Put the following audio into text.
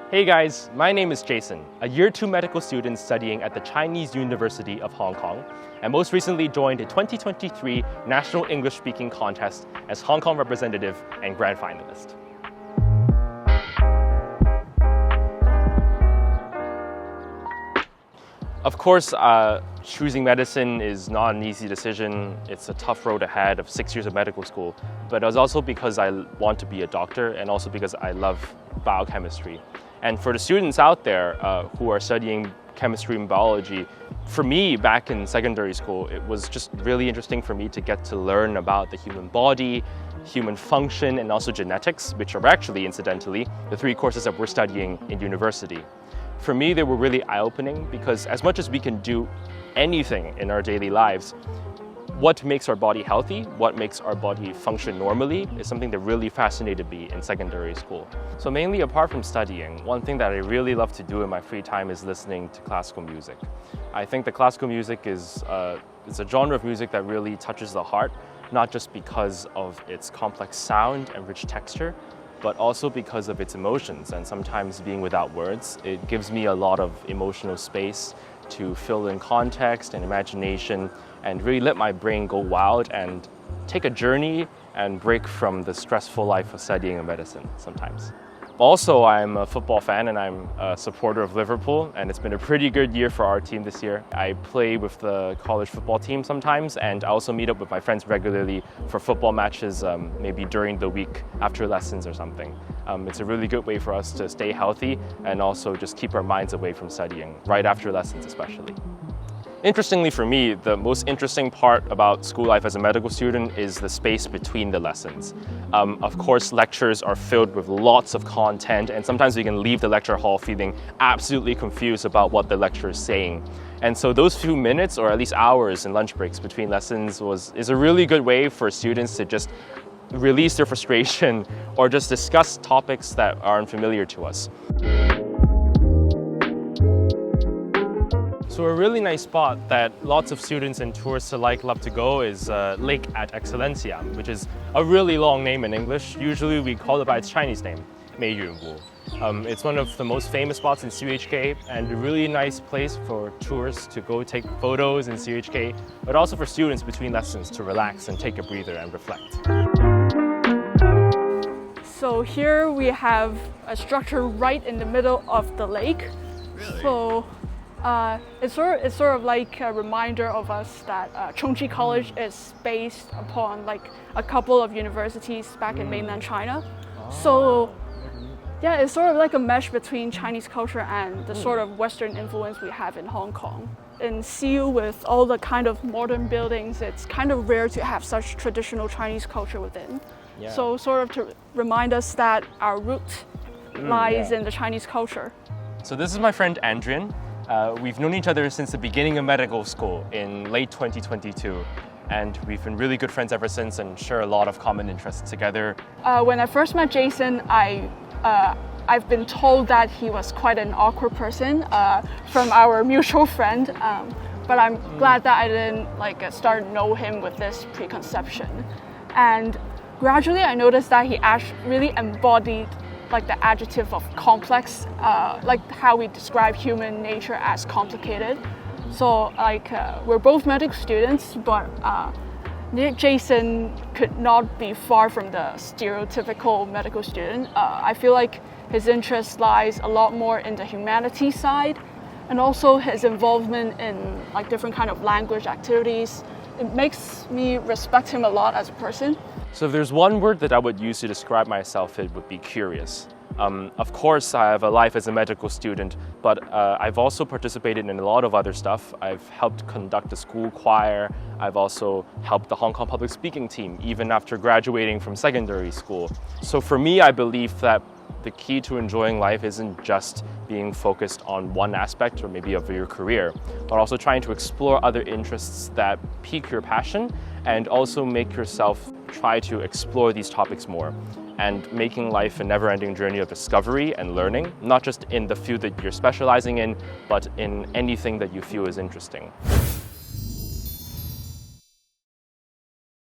Hey guys, my name is Jason, a Year 2 medical student studying at the Chinese University of Hong Kong, and most recently joined the 2023 National English Speaking Contest as Hong Kong representative and grand finalist. Of course, choosing medicine is not an easy decision. It's a tough road ahead of 6 years of medical school, but it was also because I want to be a doctor and also because I love biochemistry. And for the students out there who are studying chemistry and biology, for me back in secondary school, it was just really interesting for me to get to learn about the human body, human function, and also genetics, which are actually, incidentally, the 3 courses that we're studying in university. For me, they were really eye-opening because as much as we can do anything in our daily lives, what makes our body healthy, what makes our body function normally is something that really fascinated me in secondary school. So mainly apart from studying, one thing that I really love to do in my free time is listening to classical music. I think that classical music is it's a genre of music that really touches the heart, not just because of its complex sound and rich texture, but also because of its emotions and sometimes being without words. It gives me a lot of emotional space to fill in context and imagination and really let my brain go wild and take a journey and break from the stressful life of studying medicine sometimes. Also, I'm a football fan and I'm a supporter of Liverpool, and it's been a pretty good year for our team this year. I play with the college football team sometimes, and I also meet up with my friends regularly for football matches, maybe during the week after lessons or something. It's a really good way for us to stay healthy and also just keep our minds away from studying, right after lessons especially. Interestingly for me, the most interesting part about school life as a medical student is the space between the lessons. Of course, lectures are filled with lots of content, and sometimes we can leave the lecture hall feeling absolutely confused about what the lecturer is saying. And so those few minutes, or at least hours in lunch breaks between lessons is a really good way for students to just release their frustration or just discuss topics that are unfamiliar to us. So a really nice spot that lots of students and tourists alike love to go is Lake at Excellencia, which is a really long name in English. Usually we call it by its Chinese name, Meiyunwu. It's one of the most famous spots in CUHK and a really nice place for tourists to go take photos in CUHK, but also for students between lessons to relax and take a breather and reflect. So here we have a structure right in the middle of the lake. Really? So it's sort of like a reminder of us that CUHK College is based upon like a couple of universities back in mainland China. So yeah, it's sort of like a mesh between Chinese culture and the sort of Western influence we have in Hong Kong. In CU, with all the kind of modern buildings, it's kind of rare to have such traditional Chinese culture within. Yeah. So sort of to remind us that our root lies in the Chinese culture. So this is my friend Andrian. We've known each other since the beginning of medical school in late 2022, and we've been really good friends ever since and share a lot of common interests together. When I first met Jason, I've been told that he was quite an awkward person from our mutual friend, but I'm glad that I didn't start to know him with this preconception. And gradually I noticed that he actually really embodied the adjective of complex, like how we describe human nature as complicated. So we're both medical students, but Jason could not be far from the stereotypical medical student. I feel like his interest lies a lot more in the humanities side, and also his involvement in different kind of language activities. It makes me respect him a lot as a person. So if there's one word that I would use to describe myself, it would be curious. Of course, I have a life as a medical student, but I've also participated in a lot of other stuff. I've helped conduct the school choir. I've also helped the Hong Kong public speaking team, even after graduating from secondary school. So for me, I believe that the key to enjoying life isn't just being focused on one aspect or maybe of your career, but also trying to explore other interests that pique your passion and also make yourself try to explore these topics more, and making life a never-ending journey of discovery and learning, not just in the field that you're specializing in, but in anything that you feel is interesting.